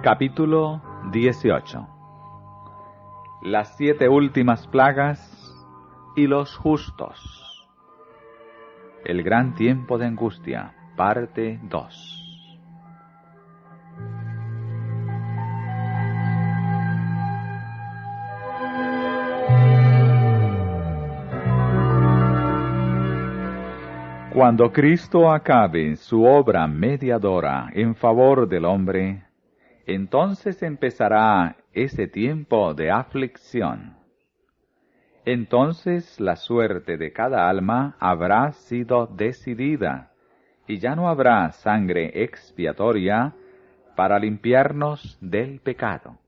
Capítulo 18. Las 7 últimas plagas y los justos. El gran tiempo de angustia, parte 2. Cuando Cristo acabe su obra mediadora en favor del hombre, entonces empezará ese tiempo de aflicción. Entonces la suerte de cada alma habrá sido decidida, y ya no habrá sangre expiatoria para limpiarnos del pecado.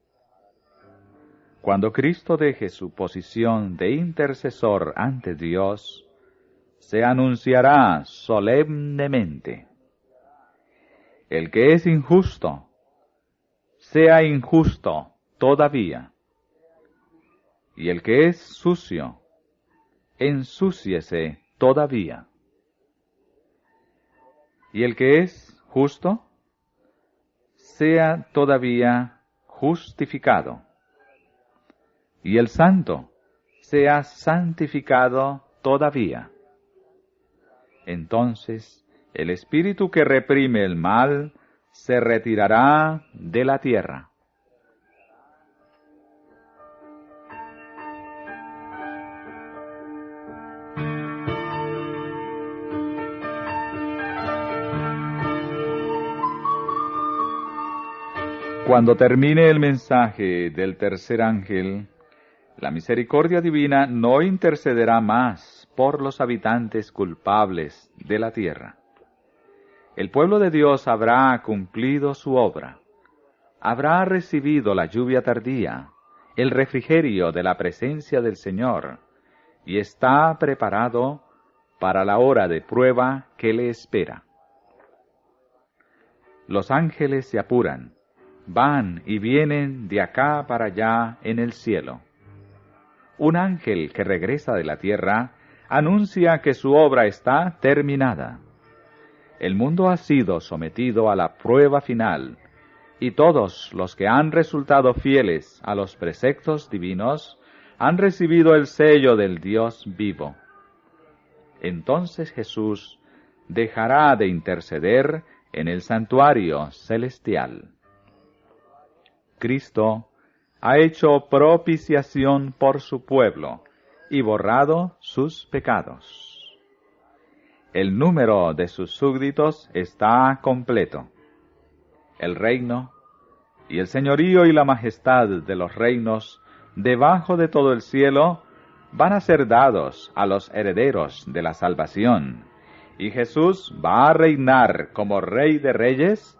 Cuando Cristo deje su posición de intercesor ante Dios, se anunciará solemnemente: el que es injusto, sea injusto todavía, y el que es sucio, ensúciese todavía, y el que es justo, sea todavía justificado, y el santo sea santificado todavía. Entonces el espíritu que reprime el mal se retirará de la tierra. Cuando termine el mensaje del tercer ángel, la misericordia divina no intercederá más por los habitantes culpables de la tierra. El pueblo de Dios habrá cumplido su obra, habrá recibido la lluvia tardía, el refrigerio de la presencia del Señor, y está preparado para la hora de prueba que le espera. Los ángeles se apuran, van y vienen de acá para allá en el cielo. Un ángel que regresa de la tierra anuncia que su obra está terminada. El mundo ha sido sometido a la prueba final, y todos los que han resultado fieles a los preceptos divinos han recibido el sello del Dios vivo. Entonces Jesús dejará de interceder en el santuario celestial. Cristo ha hecho propiciación por su pueblo y borrado sus pecados. El número de sus súbditos está completo. El reino y el señorío y la majestad de los reinos debajo de todo el cielo van a ser dados a los herederos de la salvación, y Jesús va a reinar como Rey de reyes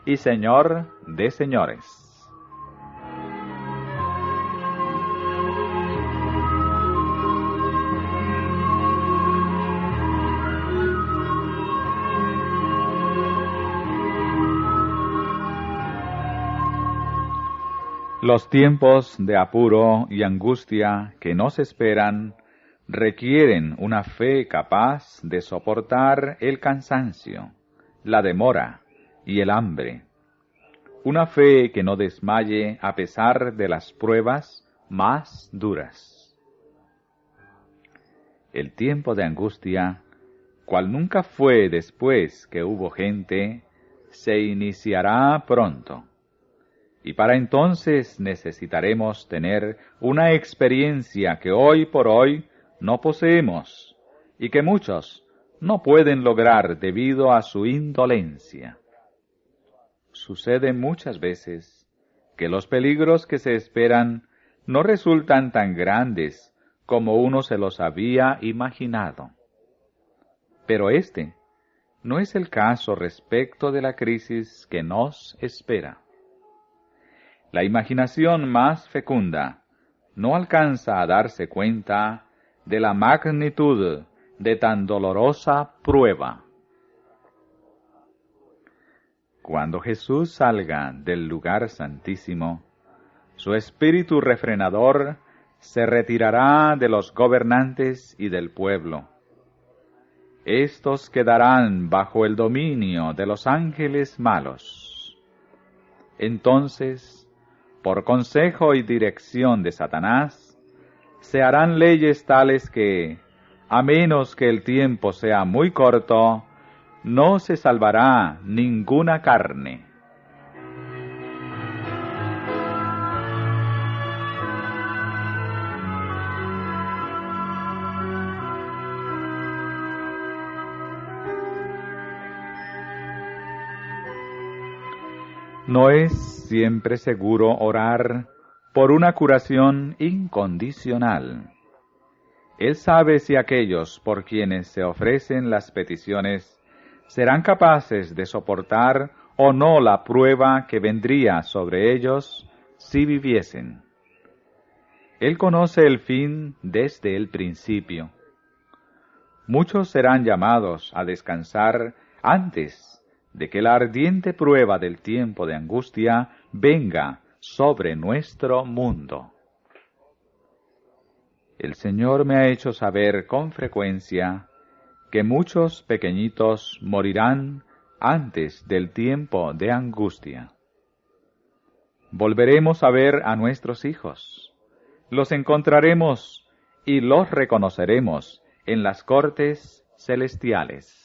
y Señor de señores. Los tiempos de apuro y angustia que nos esperan requieren una fe capaz de soportar el cansancio, la demora y el hambre. Una fe que no desmaye a pesar de las pruebas más duras. El tiempo de angustia, cual nunca fue después que hubo gente, se iniciará pronto. Y para entonces necesitaremos tener una experiencia que hoy por hoy no poseemos y que muchos no pueden lograr debido a su indolencia. Sucede muchas veces que los peligros que se esperan no resultan tan grandes como uno se los había imaginado. Pero este no es el caso respecto de la crisis que nos espera. La imaginación más fecunda no alcanza a darse cuenta de la magnitud de tan dolorosa prueba. Cuando Jesús salga del lugar santísimo, su espíritu refrenador se retirará de los gobernantes y del pueblo. Estos quedarán bajo el dominio de los ángeles malos. Entonces, por consejo y dirección de Satanás, se harán leyes tales que, a menos que el tiempo sea muy corto, no se salvará ninguna carne. No es siempre seguro orar por una curación incondicional. Él sabe si aquellos por quienes se ofrecen las peticiones serán capaces de soportar o no la prueba que vendría sobre ellos si viviesen. Él conoce el fin desde el principio. Muchos serán llamados a descansar antes de que la ardiente prueba del tiempo de angustia venga sobre nuestro mundo. El Señor me ha hecho saber con frecuencia que muchos pequeñitos morirán antes del tiempo de angustia. Volveremos a ver a nuestros hijos. Los encontraremos y los reconoceremos en las cortes celestiales.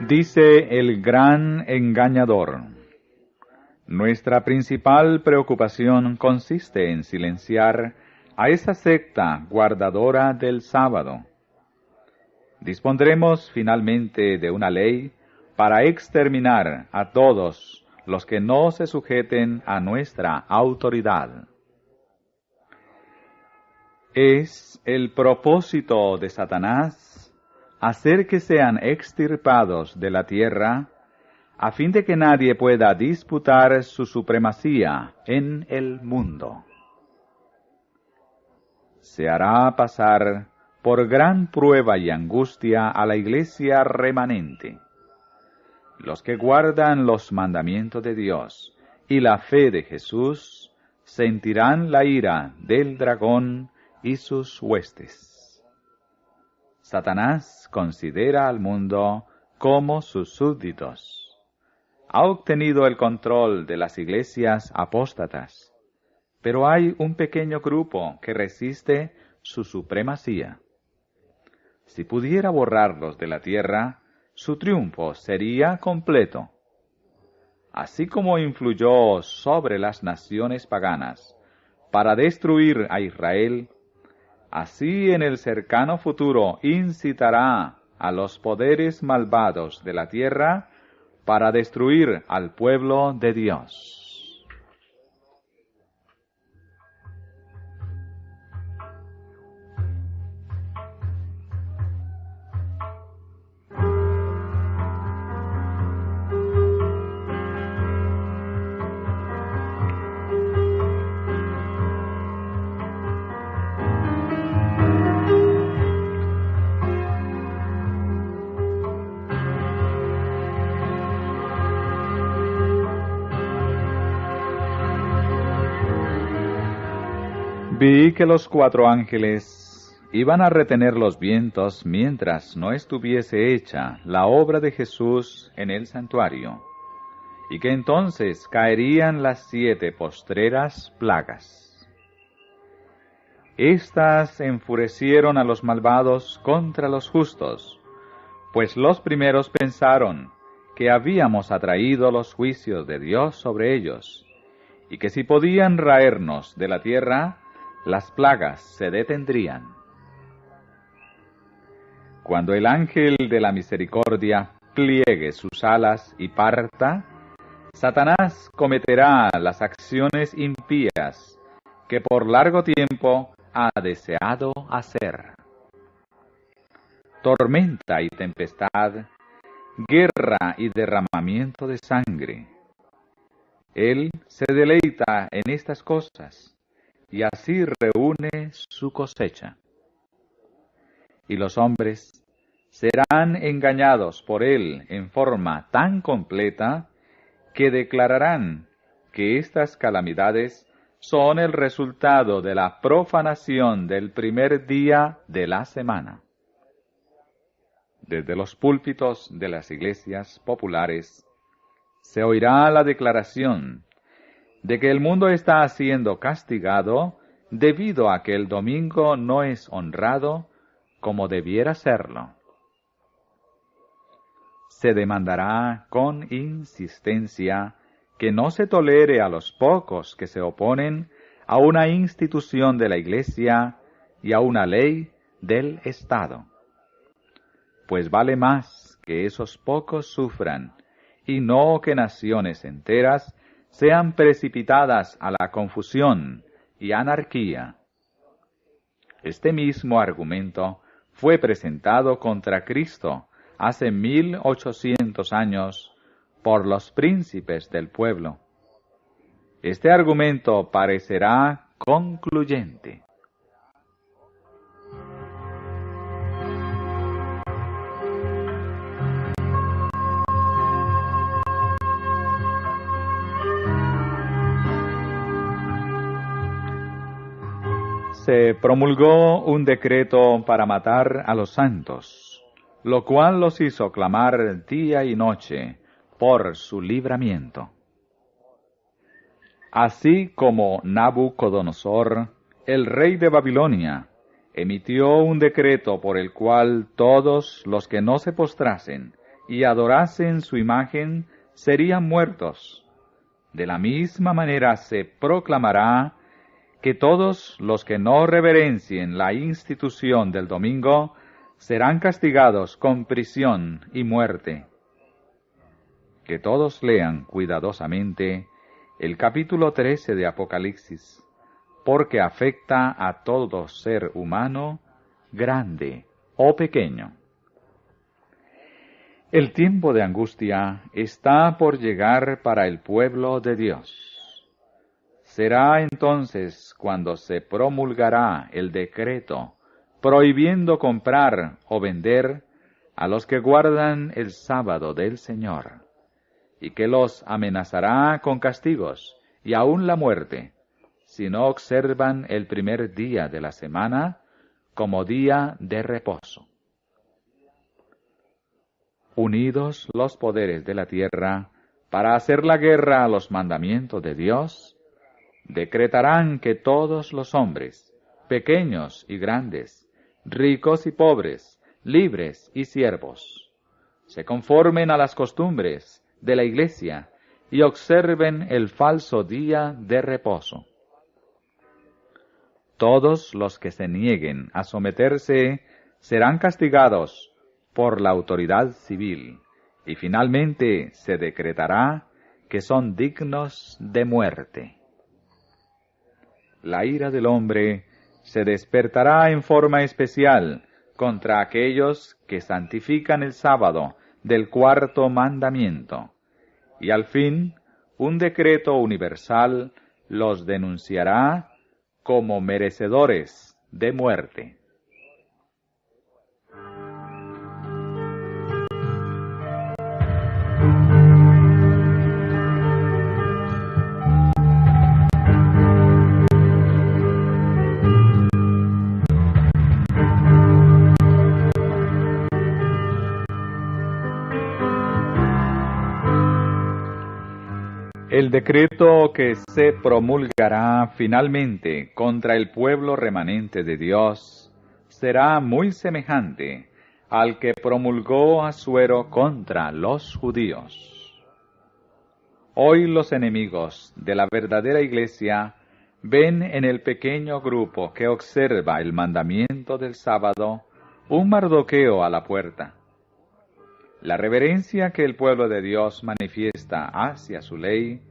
Dice el gran engañador: nuestra principal preocupación consiste en silenciar a esa secta guardadora del sábado. Dispondremos finalmente de una ley para exterminar a todos los que no se sujeten a nuestra autoridad. Es el propósito de Satanás hacer que sean extirpados de la tierra, a fin de que nadie pueda disputar su supremacía en el mundo. Se hará pasar por gran prueba y angustia a la iglesia remanente. Los que guardan los mandamientos de Dios y la fe de Jesús sentirán la ira del dragón y sus huestes. Satanás considera al mundo como sus súbditos. Ha obtenido el control de las iglesias apóstatas, pero hay un pequeño grupo que resiste su supremacía. Si pudiera borrarlos de la tierra, su triunfo sería completo. Así como influyó sobre las naciones paganas para destruir a Israel, así en el cercano futuro incitará a los poderes malvados de la tierra para destruir al pueblo de Dios. Vi que los 4 ángeles iban a retener los vientos mientras no estuviese hecha la obra de Jesús en el santuario, y que entonces caerían las 7 postreras plagas. Estas enfurecieron a los malvados contra los justos, pues los primeros pensaron que habíamos atraído los juicios de Dios sobre ellos, y que si podían raernos de la tierra, las plagas se detendrían. Cuando el ángel de la misericordia pliegue sus alas y parta, Satanás cometerá las acciones impías que por largo tiempo ha deseado hacer. Tormenta y tempestad, guerra y derramamiento de sangre. Él se deleita en estas cosas, y así reúne su cosecha. Y los hombres serán engañados por él en forma tan completa que declararán que estas calamidades son el resultado de la profanación del primer día de la semana. Desde los púlpitos de las iglesias populares se oirá la declaración de que el mundo está siendo castigado debido a que el domingo no es honrado como debiera serlo. Se demandará con insistencia que no se tolere a los pocos que se oponen a una institución de la Iglesia y a una ley del Estado. Pues vale más que esos pocos sufran y no que naciones enteras sean precipitadas a la confusión y anarquía. Este mismo argumento fue presentado contra Cristo hace 1800 años por los príncipes del pueblo. Este argumento parecerá concluyente. Se promulgó un decreto para matar a los santos, lo cual los hizo clamar día y noche por su libramiento. Así como Nabucodonosor, el rey de Babilonia, emitió un decreto por el cual todos los que no se postrasen y adorasen su imagen serían muertos, de la misma manera se proclamará que todos los que no reverencien la institución del domingo serán castigados con prisión y muerte. Que todos lean cuidadosamente el capítulo 13 de Apocalipsis, porque afecta a todo ser humano, grande o pequeño. El tiempo de angustia está por llegar para el pueblo de Dios. Será entonces cuando se promulgará el decreto prohibiendo comprar o vender a los que guardan el sábado del Señor, y que los amenazará con castigos y aun la muerte, si no observan el primer día de la semana como día de reposo. Unidos los poderes de la tierra para hacer la guerra a los mandamientos de Dios, decretarán que todos los hombres, pequeños y grandes, ricos y pobres, libres y siervos, se conformen a las costumbres de la Iglesia y observen el falso día de reposo. Todos los que se nieguen a someterse serán castigados por la autoridad civil, y finalmente se decretará que son dignos de muerte. La ira del hombre se despertará en forma especial contra aquellos que santifican el sábado del cuarto mandamiento, y al fin un decreto universal los denunciará como merecedores de muerte. El decreto que se promulgará finalmente contra el pueblo remanente de Dios será muy semejante al que promulgó Asuero contra los judíos. Hoy los enemigos de la verdadera Iglesia ven en el pequeño grupo que observa el mandamiento del sábado un Mardoqueo a la puerta. La reverencia que el pueblo de Dios manifiesta hacia su ley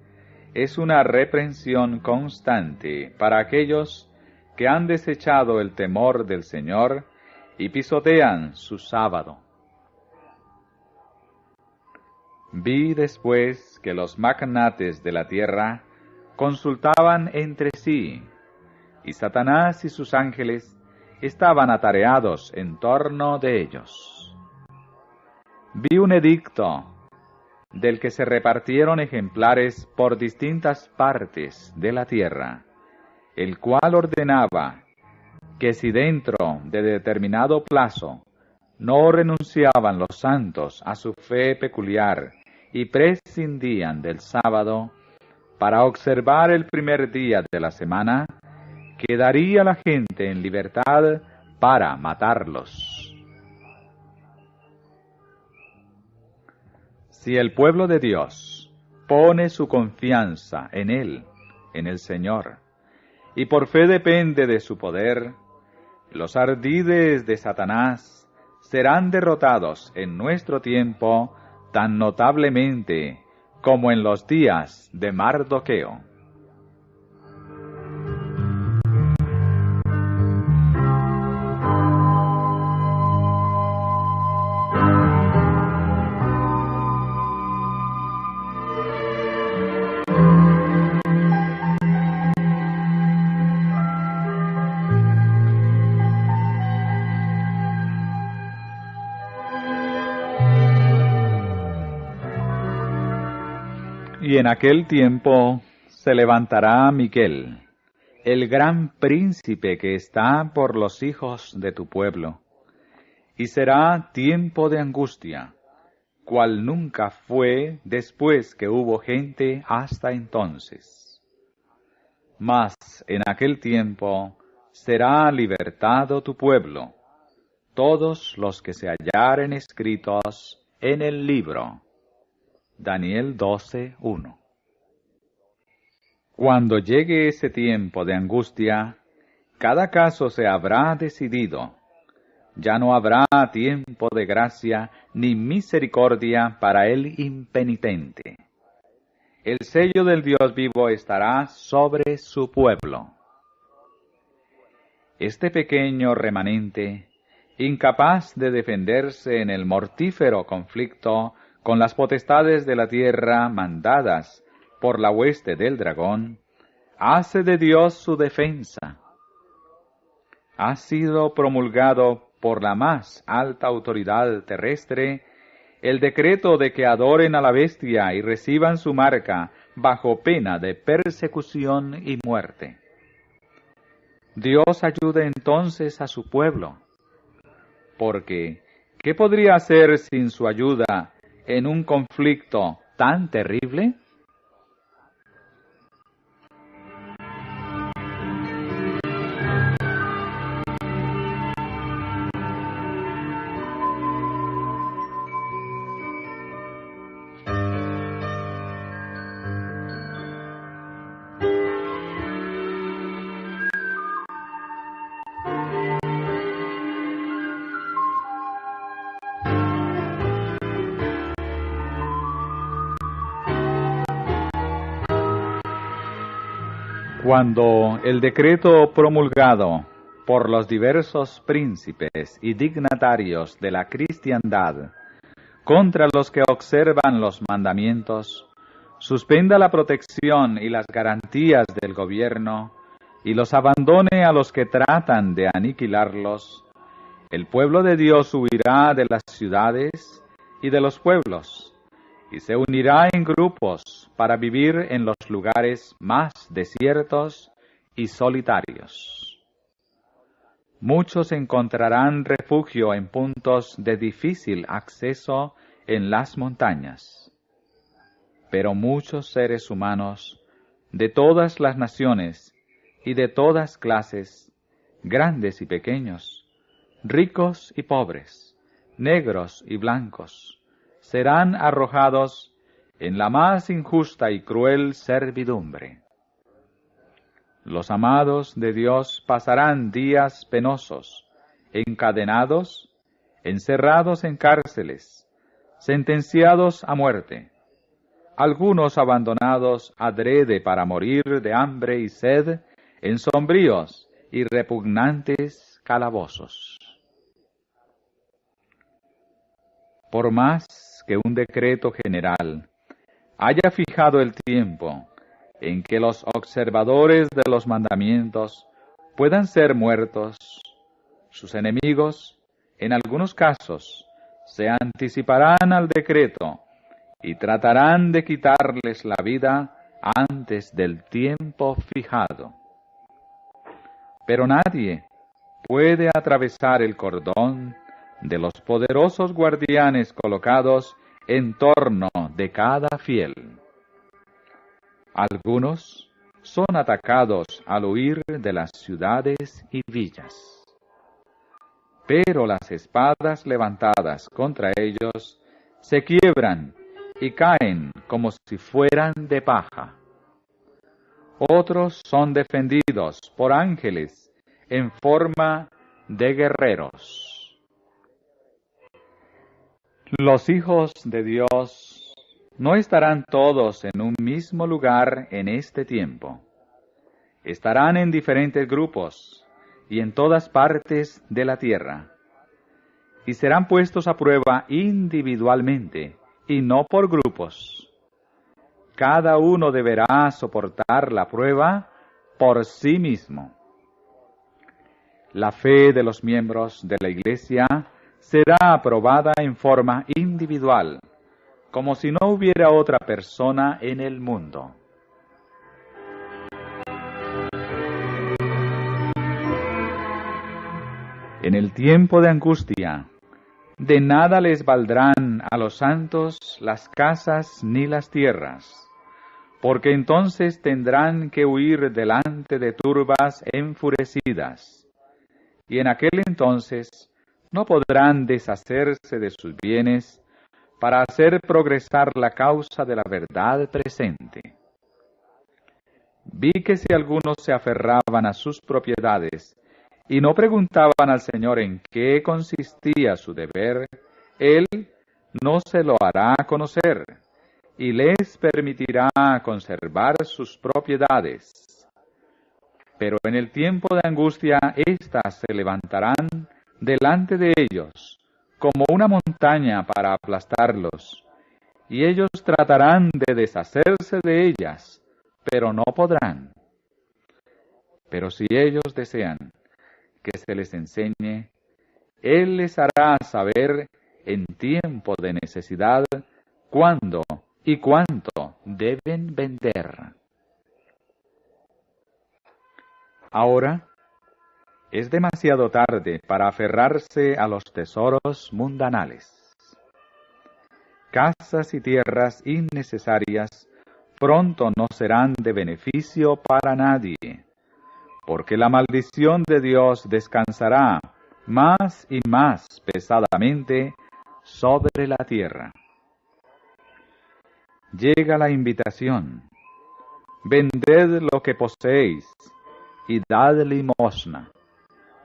es una reprensión constante para aquellos que han desechado el temor del Señor y pisotean su sábado. Vi después que los magnates de la tierra consultaban entre sí, y Satanás y sus ángeles estaban atareados en torno de ellos. vi un edicto del que se repartieron ejemplares por distintas partes de la tierra, el cual ordenaba que si dentro de determinado plazo no renunciaban los santos a su fe peculiar y prescindían del sábado para observar el primer día de la semana, quedaría la gente en libertad para matarlos. Si el pueblo de Dios pone su confianza en Él, en el Señor, y por fe depende de su poder, los ardides de Satanás serán derrotados en nuestro tiempo tan notablemente como en los días de Mardoqueo. Y en aquel tiempo se levantará Miguel, el gran príncipe que está por los hijos de tu pueblo, y será tiempo de angustia, cual nunca fue después que hubo gente hasta entonces. Mas en aquel tiempo será libertado tu pueblo, todos los que se hallaren escritos en el libro. Daniel 12:1. Cuando llegue ese tiempo de angustia, cada caso se habrá decidido. Ya no habrá tiempo de gracia ni misericordia para el impenitente. El sello del Dios vivo estará sobre su pueblo. Este pequeño remanente, incapaz de defenderse en el mortífero conflicto con las potestades de la tierra mandadas por la hueste del dragón, hace de Dios su defensa. Ha sido promulgado por la más alta autoridad terrestre el decreto de que adoren a la bestia y reciban su marca bajo pena de persecución y muerte. Dios ayude entonces a su pueblo, porque ¿qué podría hacer sin su ayuda en un conflicto tan terrible? Cuando el decreto promulgado por los diversos príncipes y dignatarios de la cristiandad contra los que observan los mandamientos, suspenda la protección y las garantías del gobierno y los abandone a los que tratan de aniquilarlos, el pueblo de Dios huirá de las ciudades y de los pueblos, y se unirá en grupos para vivir en los lugares más desiertos y solitarios. Muchos encontrarán refugio en puntos de difícil acceso en las montañas, pero muchos seres humanos de todas las naciones y de todas clases, grandes y pequeños, ricos y pobres, negros y blancos, serán arrojados en la más injusta y cruel servidumbre. Los amados de Dios pasarán días penosos, encadenados, encerrados en cárceles, sentenciados a muerte, algunos abandonados adrede para morir de hambre y sed en sombríos y repugnantes calabozos. Por más que un decreto general haya fijado el tiempo en que los observadores de los mandamientos puedan ser muertos, sus enemigos, en algunos casos, se anticiparán al decreto y tratarán de quitarles la vida antes del tiempo fijado. Pero nadie puede atravesar el cordón de los poderosos guardianes colocados en torno de cada fiel. Algunos son atacados al huir de las ciudades y villas, pero las espadas levantadas contra ellos se quiebran y caen como si fueran de paja. Otros son defendidos por ángeles en forma de guerreros. Los hijos de Dios no estarán todos en un mismo lugar en este tiempo. Estarán en diferentes grupos y en todas partes de la tierra, y serán puestos a prueba individualmente y no por grupos. Cada uno deberá soportar la prueba por sí mismo. La fe de los miembros de la Iglesia será aprobada en forma individual, como si no hubiera otra persona en el mundo. En el tiempo de angustia, de nada les valdrán a los santos las casas ni las tierras, porque entonces tendrán que huir delante de turbas enfurecidas, y en aquel entonces no podrán deshacerse de sus bienes para hacer progresar la causa de la verdad presente. Vi que si algunos se aferraban a sus propiedades y no preguntaban al Señor en qué consistía su deber, Él no se lo hará conocer y les permitirá conservar sus propiedades. Pero en el tiempo de angustia, éstas se levantarán delante de ellos como una montaña para aplastarlos, y ellos tratarán de deshacerse de ellas, pero no podrán. Pero si ellos desean que se les enseñe, Él les hará saber en tiempo de necesidad cuándo y cuánto deben vender. Ahora es demasiado tarde para aferrarse a los tesoros mundanales. Casas y tierras innecesarias pronto no serán de beneficio para nadie, porque la maldición de Dios descansará más y más pesadamente sobre la tierra. Llega la invitación: vended lo que poseéis y dad limosna.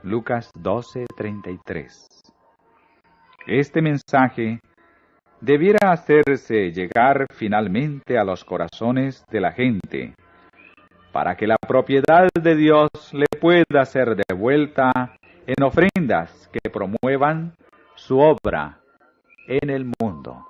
Lucas 12:33. Este mensaje debiera hacerse llegar finalmente a los corazones de la gente, para que la propiedad de Dios le pueda ser devuelta en ofrendas que promuevan su obra en el mundo.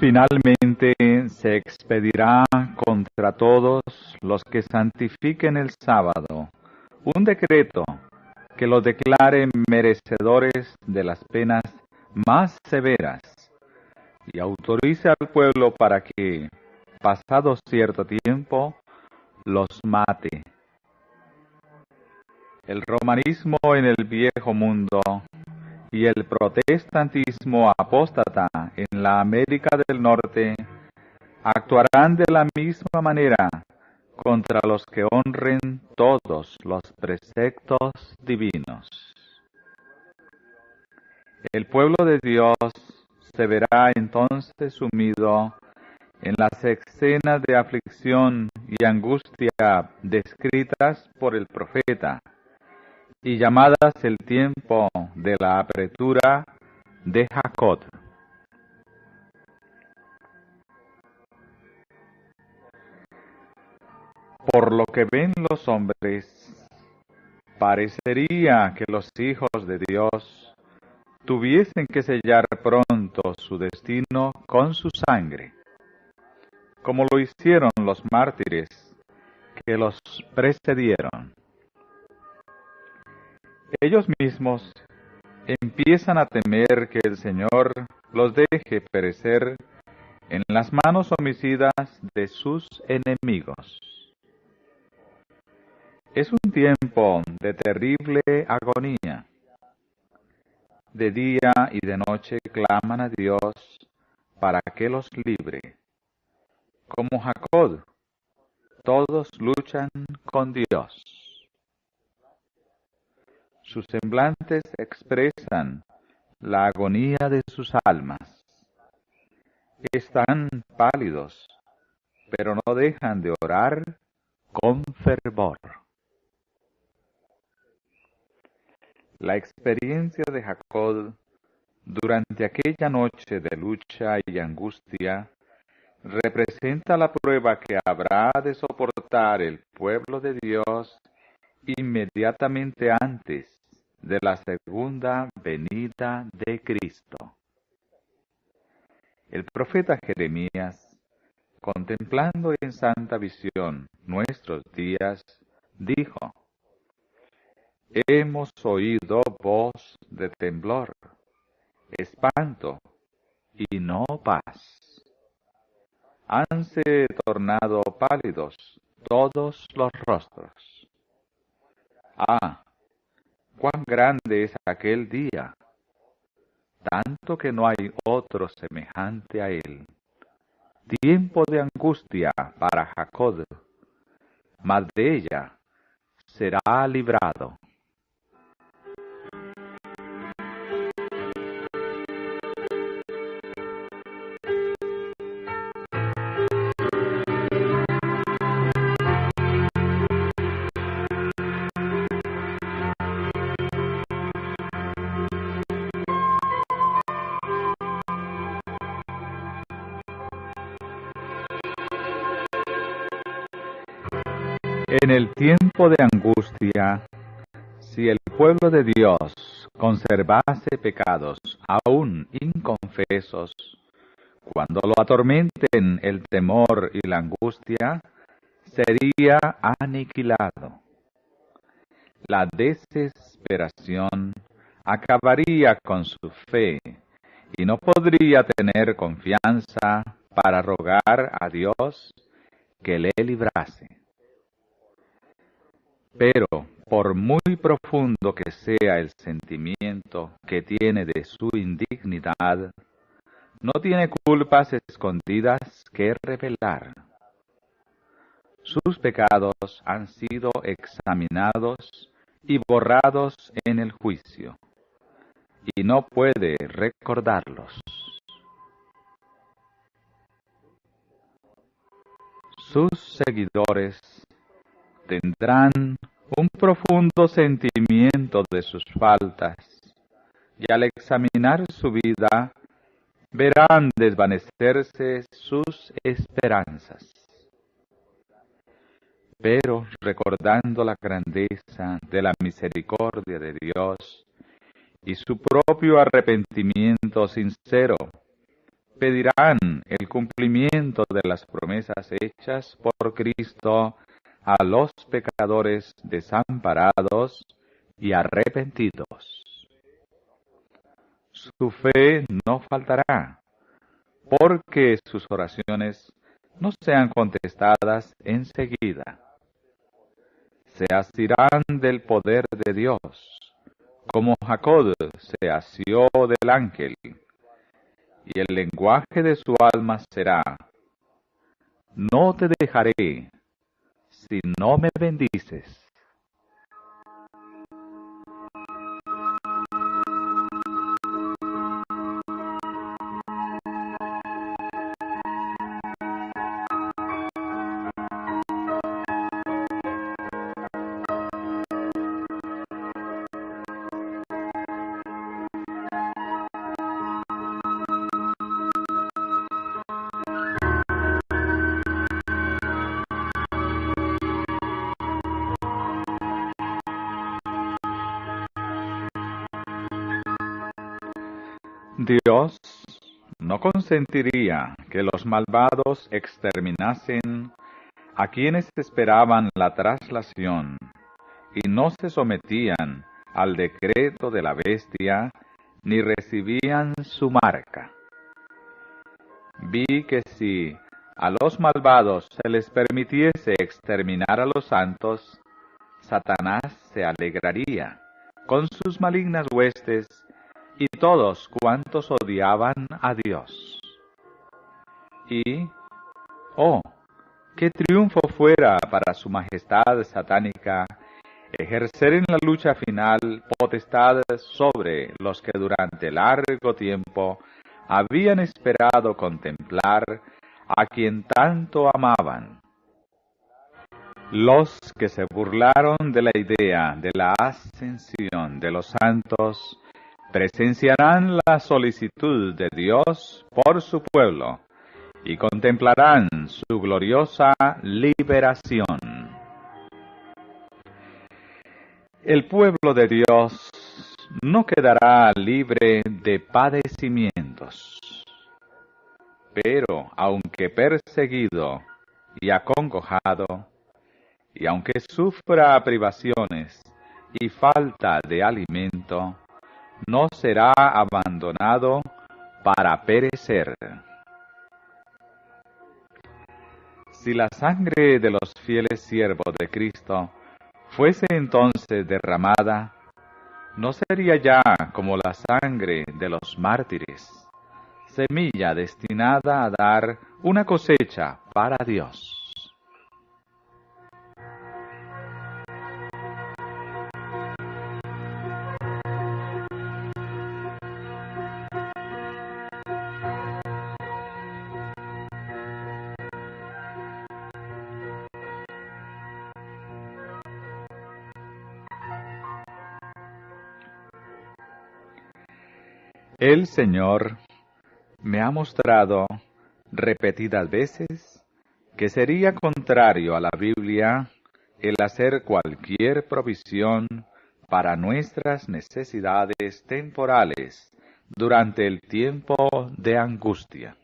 Finalmente se expedirá contra todos los que santifiquen el sábado un decreto que los declare merecedores de las penas más severas y autorice al pueblo para que, pasado cierto tiempo, los mate. El romanismo en el viejo mundo y el protestantismo apóstata en la América del Norte actuarán de la misma manera contra los que honren todos los preceptos divinos. El pueblo de Dios se verá entonces sumido en las escenas de aflicción y angustia descritas por el profeta y llamadas el tiempo de la apretura de Jacob. Por lo que ven los hombres, parecería que los hijos de Dios tuviesen que sellar pronto su destino con su sangre, como lo hicieron los mártires que los precedieron. Ellos mismos empiezan a temer que el Señor los deje perecer en las manos homicidas de sus enemigos. Es un tiempo de terrible agonía. De día y de noche claman a Dios para que los libre. Como Jacob, todos luchan con Dios. Sus semblantes expresan la agonía de sus almas. Están pálidos, pero no dejan de orar con fervor. La experiencia de Jacob durante aquella noche de lucha y angustia representa la prueba que habrá de soportar el pueblo de Dios inmediatamente antes de la segunda venida de Cristo. El profeta Jeremías, contemplando en santa visión nuestros días, dijo: Hemos oído voz de temblor, espanto y no paz. Hanse tornado pálidos todos los rostros. Ah, cuán grande es aquel día, tanto que no hay otro semejante a él. Tiempo de angustia para Jacob, mas de ella será librado. En el tiempo de angustia, si el pueblo de Dios conservase pecados aún inconfesos, cuando lo atormenten el temor y la angustia, sería aniquilado. La desesperación acabaría con su fe y no podría tener confianza para rogar a Dios que le librase. Pero, por muy profundo que sea el sentimiento que tiene de su indignidad, no tiene culpas escondidas que revelar. Sus pecados han sido examinados y borrados en el juicio, y no puede recordarlos. Sus seguidores tendrán un profundo sentimiento de sus faltas, y al examinar su vida, verán desvanecerse sus esperanzas. Pero recordando la grandeza de la misericordia de Dios y su propio arrepentimiento sincero, pedirán el cumplimiento de las promesas hechas por Cristo a los pecadores desamparados y arrepentidos. Su fe no faltará, porque sus oraciones no sean contestadas enseguida. Se asirán del poder de Dios, como Jacob se asió del ángel, y el lenguaje de su alma será: no te dejaré si no me bendices. Dios no consentiría que los malvados exterminasen a quienes esperaban la traslación y no se sometían al decreto de la bestia ni recibían su marca. Vi que si a los malvados se les permitiese exterminar a los santos, Satanás se alegraría con sus malignas huestes y todos cuantos odiaban a Dios. Y, oh, qué triunfo fuera para su majestad satánica ejercer en la lucha final potestad sobre los que durante largo tiempo habían esperado contemplar a quien tanto amaban. Los que se burlaron de la idea de la ascensión de los santos presenciarán la solicitud de Dios por su pueblo y contemplarán su gloriosa liberación. El pueblo de Dios no quedará libre de padecimientos, pero aunque perseguido y acongojado, y aunque sufra privaciones y falta de alimento, no será abandonado para perecer. Si la sangre de los fieles siervos de Cristo fuese entonces derramada, no sería ya como la sangre de los mártires, semilla destinada a dar una cosecha para Dios. El Señor me ha mostrado repetidas veces que sería contrario a la Biblia el hacer cualquier provisión para nuestras necesidades temporales durante el tiempo de angustia.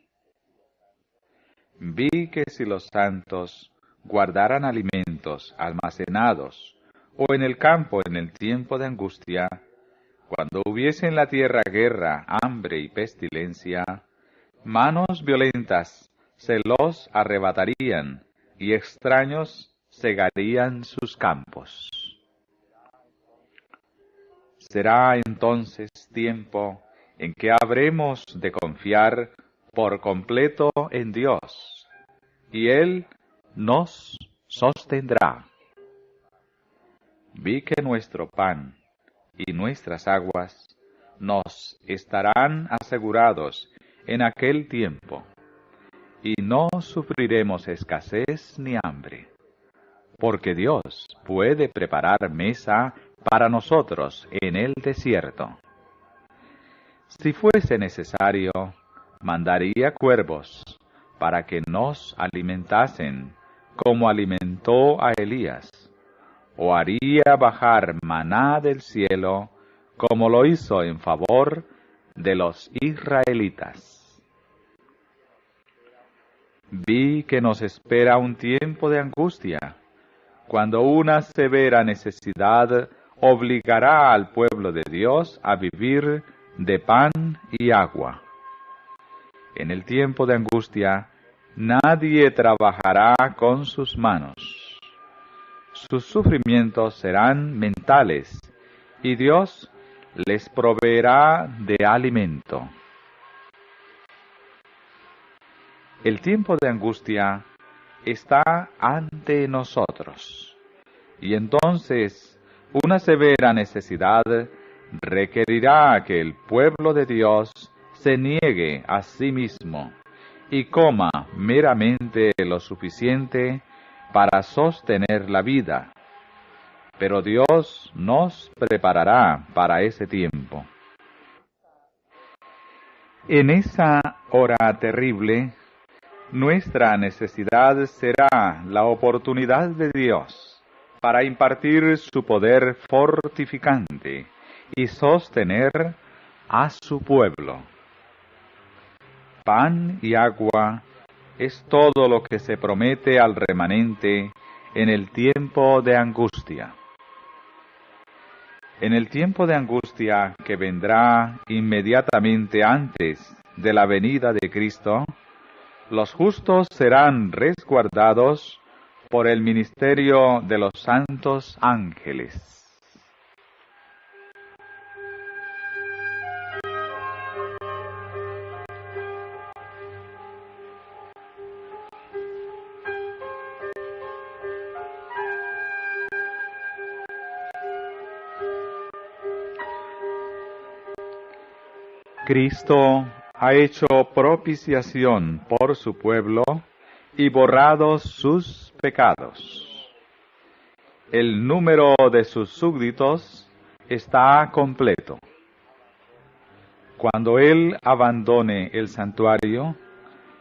Vi que si los santos guardaran alimentos almacenados o en el campo en el tiempo de angustia, cuando hubiese en la tierra guerra, hambre y pestilencia, manos violentas se los arrebatarían y extraños cegarían sus campos. Será entonces tiempo en que habremos de confiar por completo en Dios, y Él nos sostendrá. Vi que nuestro pan y nuestras aguas nos estarán asegurados en aquel tiempo, y no sufriremos escasez ni hambre, porque Dios puede preparar mesa para nosotros en el desierto. Si fuese necesario, mandaría cuervos para que nos alimentasen, como alimentó a Elías, o haría bajar maná del cielo, como lo hizo en favor de los israelitas. vi que nos espera un tiempo de angustia, cuando una severa necesidad obligará al pueblo de Dios a vivir de pan y agua. En el tiempo de angustia, nadie trabajará con sus manos. Sus sufrimientos serán mentales, y Dios les proveerá de alimento. El tiempo de angustia está ante nosotros, y entonces una severa necesidad requerirá que el pueblo de Dios se niegue a sí mismo y coma meramente lo suficiente para sostener la vida. Pero Dios nos preparará para ese tiempo. En esa hora terrible, nuestra necesidad será la oportunidad de Dios para impartir su poder fortificante y sostener a su pueblo. Pan y agua es todo lo que se promete al remanente en el tiempo de angustia. En el tiempo de angustia que vendrá inmediatamente antes de la venida de Cristo, los justos serán resguardados por el ministerio de los santos ángeles. Cristo ha hecho propiciación por su pueblo y borrado sus pecados. El número de sus súbditos está completo. Cuando Él abandone el santuario,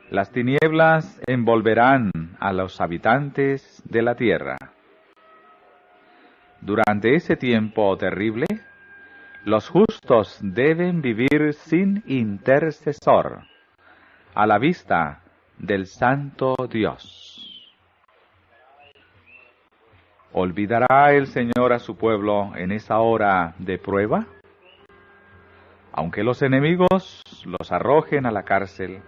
las tinieblas envolverán a los habitantes de la tierra. Durante ese tiempo terrible, los justos deben vivir sin intercesor, a la vista del Santo Dios. ¿Olvidará el Señor a su pueblo en esa hora de prueba? Aunque los enemigos los arrojen a la cárcel,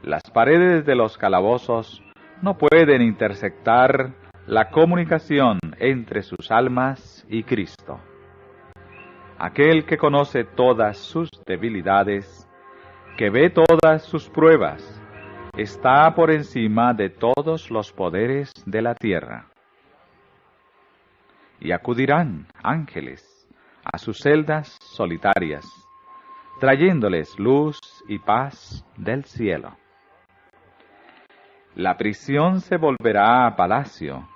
las paredes de los calabozos no pueden interceptar la comunicación entre sus almas y Cristo. Aquel que conoce todas sus debilidades, que ve todas sus pruebas, está por encima de todos los poderes de la tierra. Y acudirán ángeles a sus celdas solitarias, trayéndoles luz y paz del cielo. La prisión se volverá a palacio,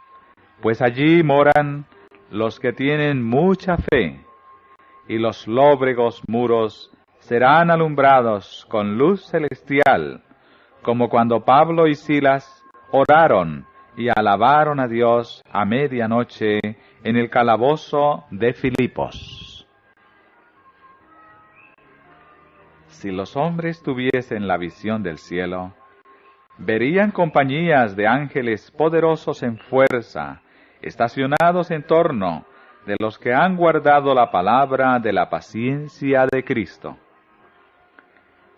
pues allí moran los que tienen mucha fe, y los lóbregos muros serán alumbrados con luz celestial, como cuando Pablo y Silas oraron y alabaron a Dios a medianoche en el calabozo de Filipos. Si los hombres tuviesen la visión del cielo, verían compañías de ángeles poderosos en fuerza, estacionados en torno de los que han guardado la palabra de la paciencia de Cristo.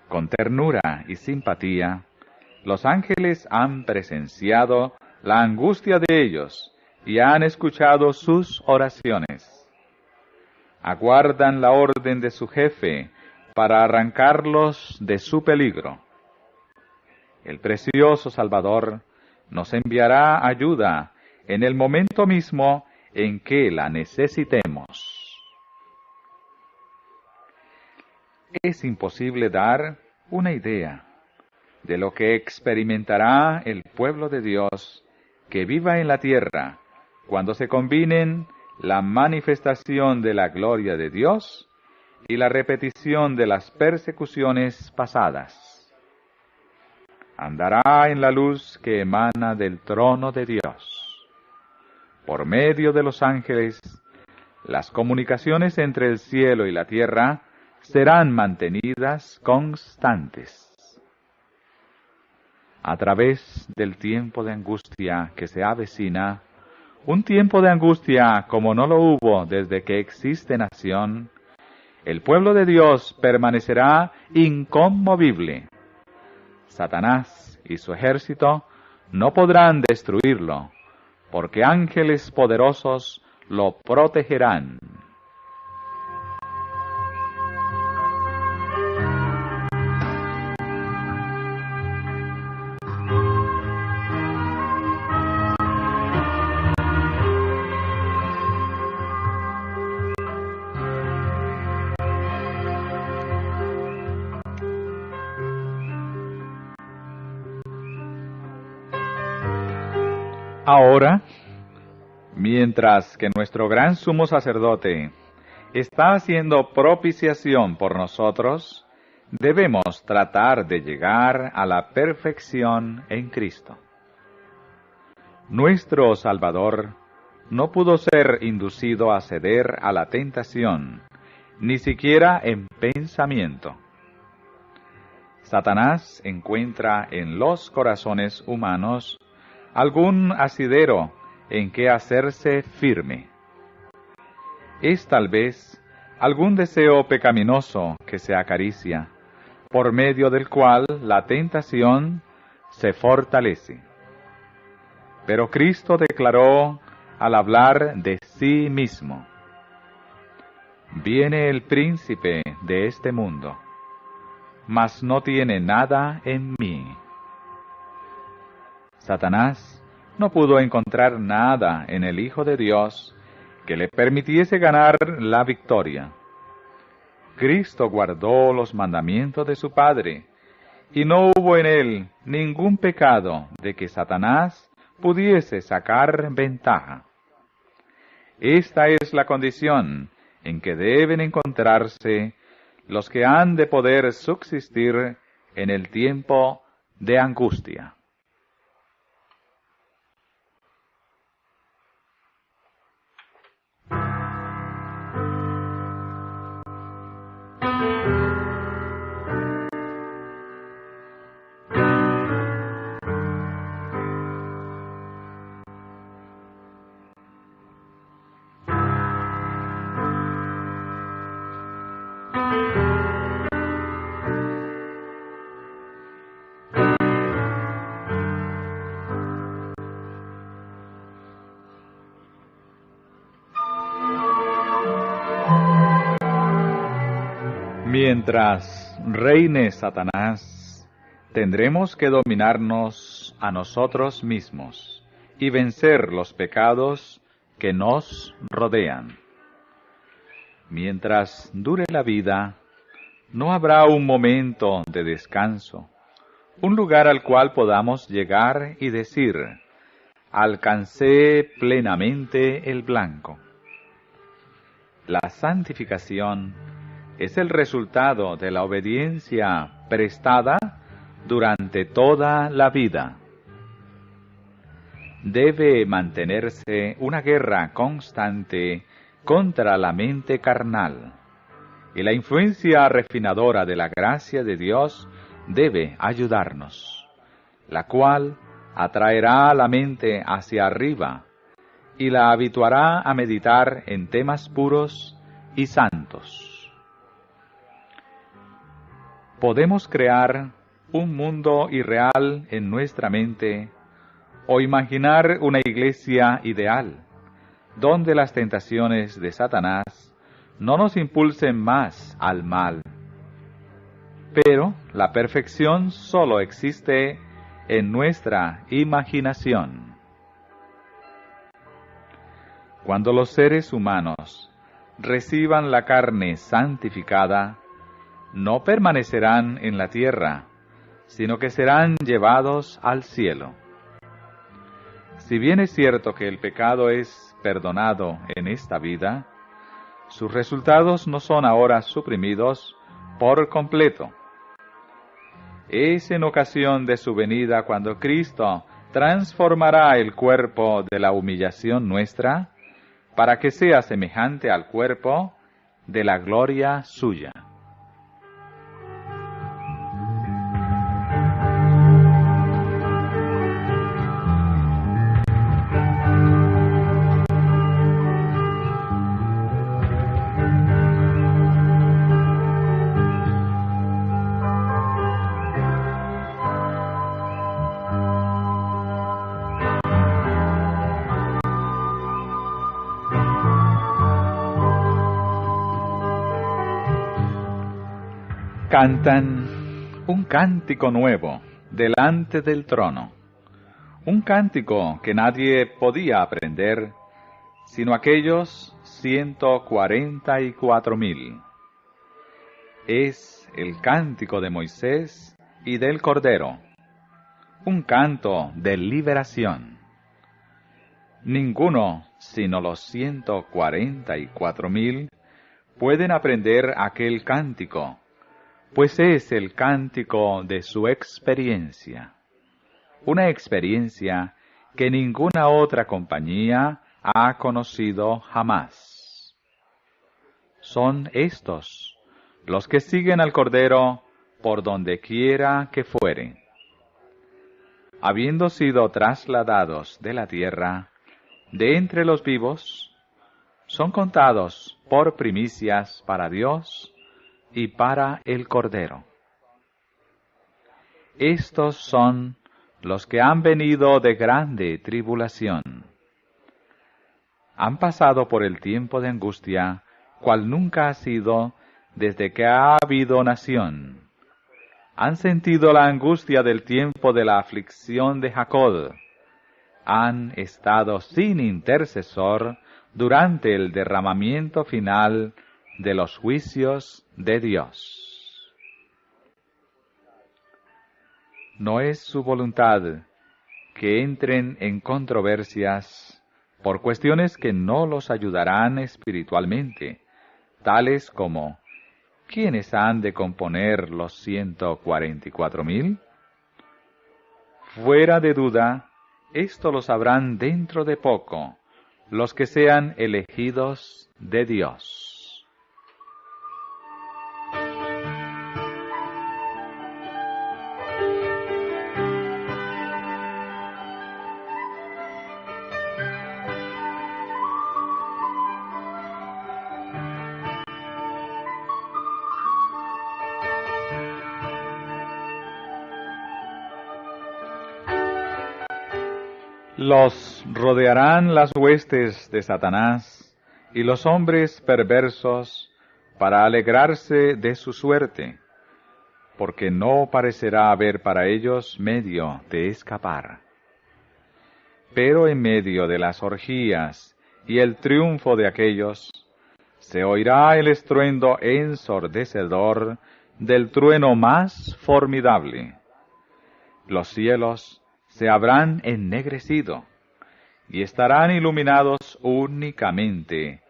Con ternura y simpatía, los ángeles han presenciado la angustia de ellos y han escuchado sus oraciones. Aguardan la orden de su jefe para arrancarlos de su peligro. El precioso Salvador nos enviará ayuda en el momento mismo en que la necesitemos. Es imposible dar una idea de lo que experimentará el pueblo de Dios que viva en la tierra cuando se combinen la manifestación de la gloria de Dios y la repetición de las persecuciones pasadas. Andará en la luz que emana del trono de Dios. Por medio de los ángeles, las comunicaciones entre el cielo y la tierra serán mantenidas constantes. a través del tiempo de angustia que se avecina, un tiempo de angustia como no lo hubo desde que existe nación, el pueblo de Dios permanecerá inconmovible. Satanás y su ejército no podrán destruirlo, porque ángeles poderosos lo protegerán. Ahora, mientras que nuestro gran sumo sacerdote está haciendo propiciación por nosotros, debemos tratar de llegar a la perfección en Cristo. Nuestro Salvador no pudo ser inducido a ceder a la tentación, ni siquiera en pensamiento. Satanás encuentra en los corazones humanos algún asidero en que hacerse firme. Es tal vez algún deseo pecaminoso que se acaricia, por medio del cual la tentación se fortalece. Pero Cristo declaró al hablar de sí mismo: «Viene el príncipe de este mundo, mas no tiene nada en mí». Satanás no pudo encontrar nada en el Hijo de Dios que le permitiese ganar la victoria. Cristo guardó los mandamientos de su Padre, y no hubo en él ningún pecado de que Satanás pudiese sacar ventaja. Esta es la condición en que deben encontrarse los que han de poder subsistir en el tiempo de angustia. Mientras reine Satanás, tendremos que dominarnos a nosotros mismos y vencer los pecados que nos rodean. Mientras dure la vida, no habrá un momento de descanso, un lugar al cual podamos llegar y decir: alcancé plenamente el blanco. La santificación es el resultado de la obediencia prestada durante toda la vida. Debe mantenerse una guerra constante contra la mente carnal, y la influencia refinadora de la gracia de Dios debe ayudarnos, la cual atraerá la mente hacia arriba y la habituará a meditar en temas puros y santos. Podemos crear un mundo irreal en nuestra mente o imaginar una iglesia ideal, donde las tentaciones de Satanás no nos impulsen más al mal. Pero la perfección solo existe en nuestra imaginación. Cuando los seres humanos reciban la carne santificada, no permanecerán en la tierra, sino que serán llevados al cielo. Si bien es cierto que el pecado es perdonado en esta vida, sus resultados no son ahora suprimidos por completo. Es en ocasión de su venida cuando Cristo transformará el cuerpo de la humillación nuestra para que sea semejante al cuerpo de la gloria suya. cantan un cántico nuevo delante del trono, un cántico que nadie podía aprender sino aquellos 144,000. Es el cántico de Moisés y del Cordero, un canto de liberación. Ninguno sino los 144,000 pueden aprender aquel cántico, pues es el cántico de su experiencia, una experiencia que ninguna otra compañía ha conocido jamás. Son estos los que siguen al Cordero por donde quiera que fuere. Habiendo sido trasladados de la tierra, de entre los vivos, son contados por primicias para Dios y para el Cordero. Estos son los que han venido de grande tribulación. Han pasado por el tiempo de angustia, cual nunca ha sido desde que ha habido nación. Han sentido la angustia del tiempo de la aflicción de Jacob. Han estado sin intercesor durante el derramamiento final de los juicios de Dios. No es su voluntad que entren en controversias por cuestiones que no los ayudarán espiritualmente, tales como ¿quiénes han de componer los 144,000? Fuera de duda, esto lo sabrán dentro de poco los que sean elegidos de Dios. Los rodearán las huestes de Satanás y los hombres perversos para alegrarse de su suerte, porque no parecerá haber para ellos medio de escapar. Pero en medio de las orgías y el triunfo de aquellos, se oirá el estruendo ensordecedor del trueno más formidable. Los cielos se habrán ennegrecido y estarán iluminados únicamente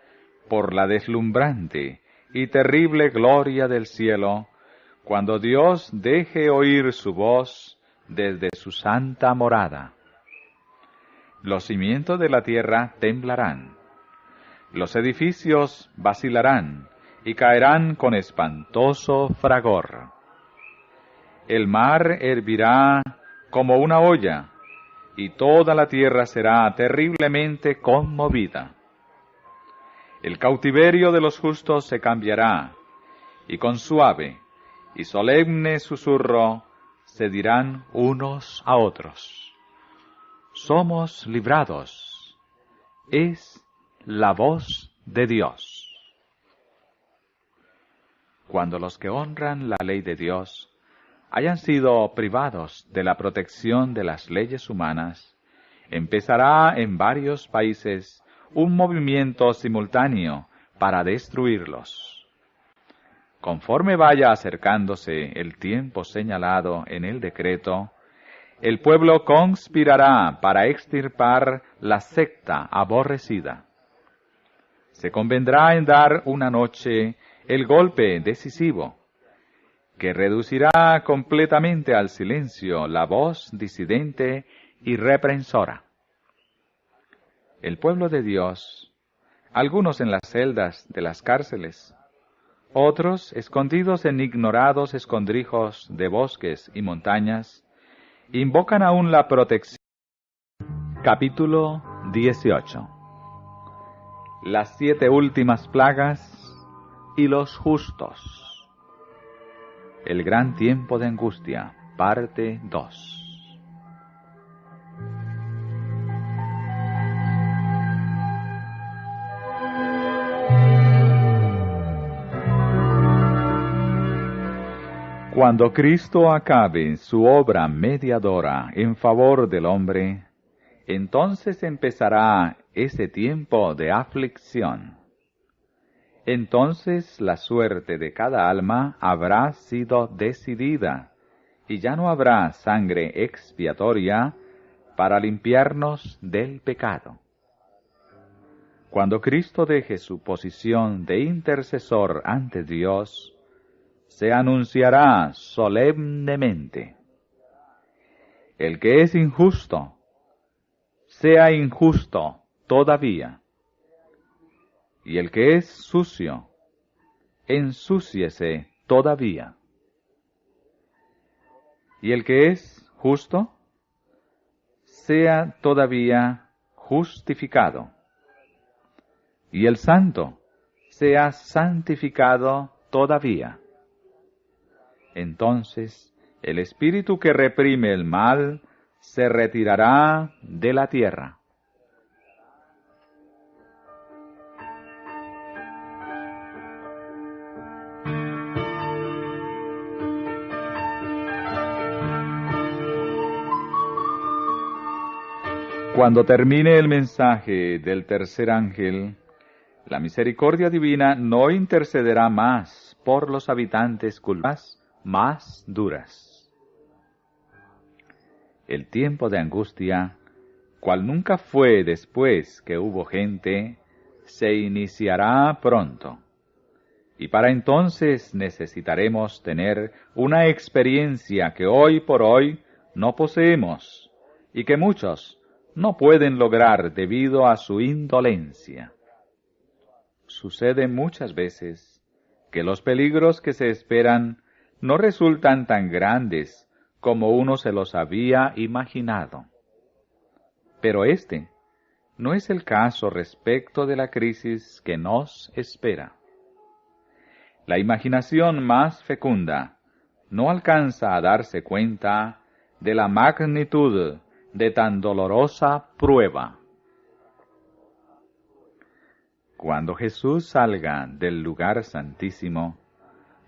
por la deslumbrante y terrible gloria del cielo, cuando Dios deje oír su voz desde su santa morada. Los cimientos de la tierra temblarán, los edificios vacilarán y caerán con espantoso fragor. El mar hervirá como una olla, y toda la tierra será terriblemente conmovida. El cautiverio de los justos se cambiará, y con suave y solemne susurro se dirán unos a otros: somos librados. Es la voz de Dios. Cuando los que honran la ley de Dios hayan sido privados de la protección de las leyes humanas, empezará en varios países un movimiento simultáneo para destruirlos. Conforme vaya acercándose el tiempo señalado en el decreto, el pueblo conspirará para extirpar la secta aborrecida. Se convendrá en dar una noche el golpe decisivo, que reducirá completamente al silencio la voz disidente y reprensora. El pueblo de Dios, algunos en las celdas de las cárceles, otros escondidos en ignorados escondrijos de bosques y montañas, invocan aún la protección. Capítulo 18. Las 7 últimas plagas y los justos. El gran tiempo de angustia, parte 2. Cuando Cristo acabe su obra mediadora en favor del hombre, entonces empezará ese tiempo de aflicción. Entonces la suerte de cada alma habrá sido decidida, y ya no habrá sangre expiatoria para limpiarnos del pecado. Cuando Cristo deje su posición de intercesor ante Dios, se anunciará solemnemente: el que es injusto, sea injusto todavía, y el que es sucio, ensúciese todavía, y el que es justo, sea todavía justificado, y el santo sea santificado todavía. Entonces el espíritu que reprime el mal se retirará de la tierra. Cuando termine el mensaje del tercer ángel, la misericordia divina no intercederá más por los habitantes culpas más duras. El tiempo de angustia, cual nunca fue después que hubo gente, se iniciará pronto. Y para entonces necesitaremos tener una experiencia que hoy por hoy no poseemos y que muchos no pueden lograr debido a su indolencia. Sucede muchas veces que los peligros que se esperan no resultan tan grandes como uno se los había imaginado. Pero este no es el caso respecto de la crisis que nos espera. La imaginación más fecunda no alcanza a darse cuenta de la magnitud de tan dolorosa prueba. Cuando Jesús salga del lugar santísimo,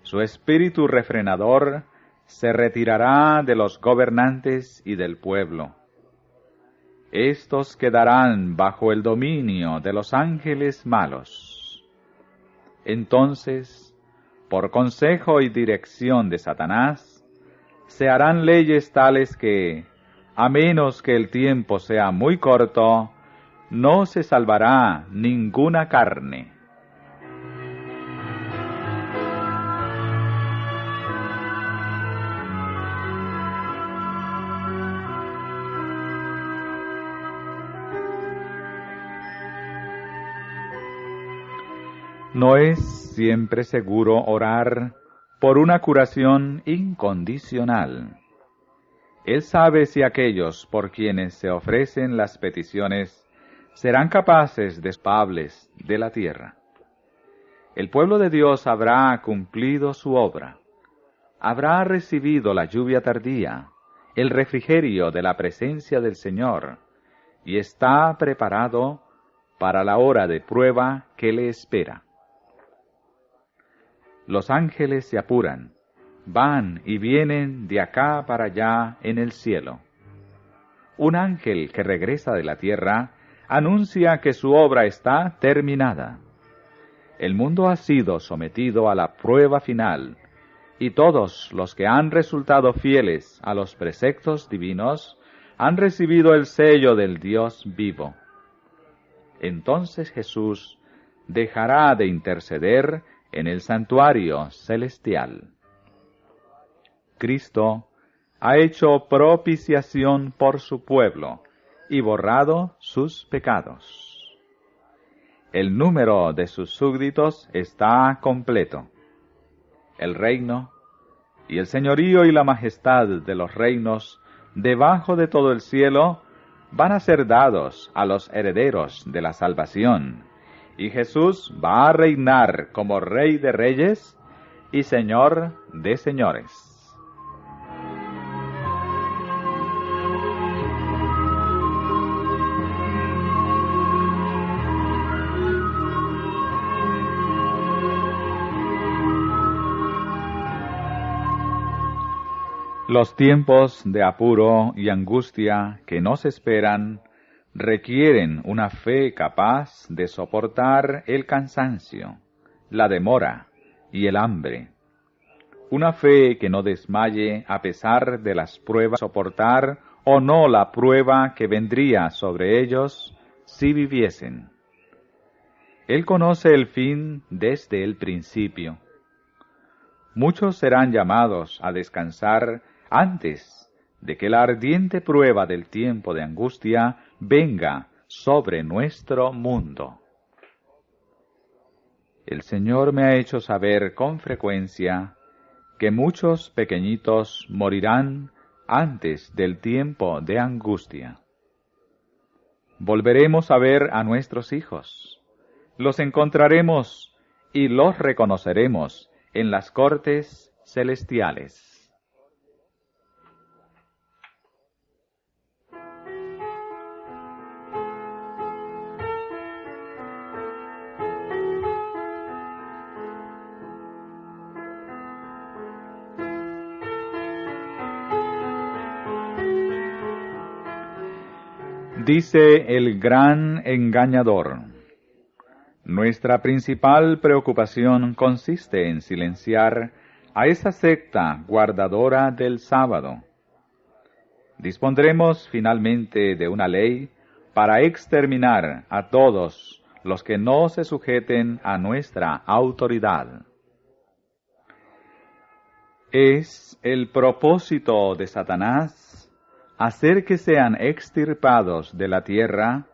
su espíritu refrenador se retirará de los gobernantes y del pueblo. Estos quedarán bajo el dominio de los ángeles malos. Entonces, por consejo y dirección de Satanás, se harán leyes tales que, a menos que el tiempo sea muy corto, no se salvará ninguna carne. No es siempre seguro orar por una curación incondicional. Él sabe si aquellos por quienes se ofrecen las peticiones serán capaces de culpables de la tierra. El pueblo de Dios habrá cumplido su obra, habrá recibido la lluvia tardía, el refrigerio de la presencia del Señor, y está preparado para la hora de prueba que le espera. Los ángeles se apuran, van y vienen de acá para allá en el cielo. Un ángel que regresa de la tierra anuncia que su obra está terminada. El mundo ha sido sometido a la prueba final, y todos los que han resultado fieles a los preceptos divinos han recibido el sello del Dios vivo. Entonces Jesús dejará de interceder en el santuario celestial. Cristo ha hecho propiciación por su pueblo y borrado sus pecados. El número de sus súbditos está completo. El reino y el señorío y la majestad de los reinos debajo de todo el cielo van a ser dados a los herederos de la salvación, y Jesús va a reinar como Rey de Reyes y Señor de Señores. Los tiempos de apuro y angustia que nos esperan requieren una fe capaz de soportar el cansancio, la demora y el hambre. Una fe que no desmaye a pesar de las pruebas, soportar o no la prueba que vendría sobre ellos si viviesen. Él conoce el fin desde el principio. Muchos serán llamados a descansar antes de que la ardiente prueba del tiempo de angustia venga sobre nuestro mundo. El Señor me ha hecho saber con frecuencia que muchos pequeñitos morirán antes del tiempo de angustia. Volveremos a ver a nuestros hijos. Los encontraremos y los reconoceremos en las cortes celestiales. Dice el gran engañador: nuestra principal preocupación consiste en silenciar a esa secta guardadora del sábado. Dispondremos finalmente de una ley para exterminar a todos los que no se sujeten a nuestra autoridad. Es el propósito de Satanás hacer que sean extirpados de la tierra,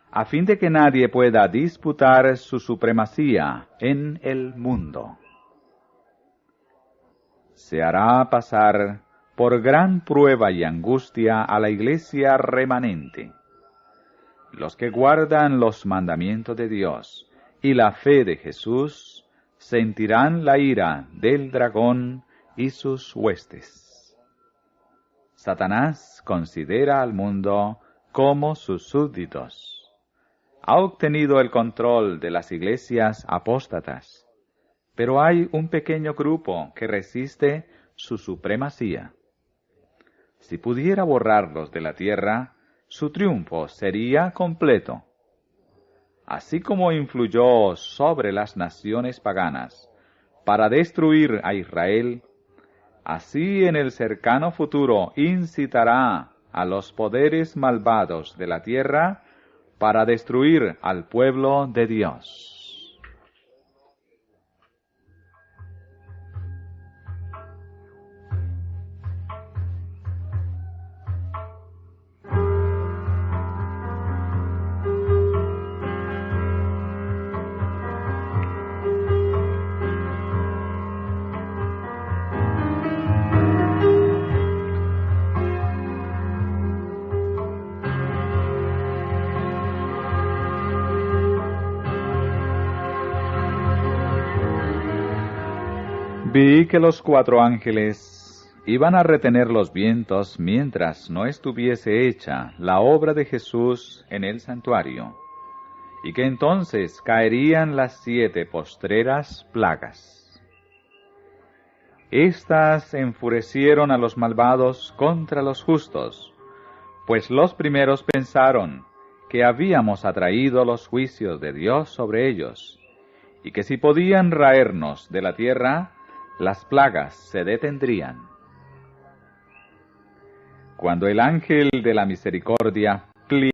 a fin de que nadie pueda disputar su supremacía en el mundo. Se hará pasar por gran prueba y angustia a la iglesia remanente. Los que guardan los mandamientos de Dios y la fe de Jesús sentirán la ira del dragón y sus huestes. Satanás considera al mundo como sus súbditos. Ha obtenido el control de las iglesias apóstatas, pero hay un pequeño grupo que resiste su supremacía. Si pudiera borrarlos de la tierra, su triunfo sería completo. Así como influyó sobre las naciones paganas para destruir a Israel, así en el cercano futuro incitará a los poderes malvados de la tierra para destruir al pueblo de Dios. Vi que los 4 ángeles iban a retener los vientos mientras no estuviese hecha la obra de Jesús en el santuario, y que entonces caerían las 7 postreras plagas. Estas enfurecieron a los malvados contra los justos, pues los primeros pensaron que habíamos atraído los juicios de Dios sobre ellos, y que si podían raernos de la tierra, las plagas se detendrían. Cuando el ángel de la misericordia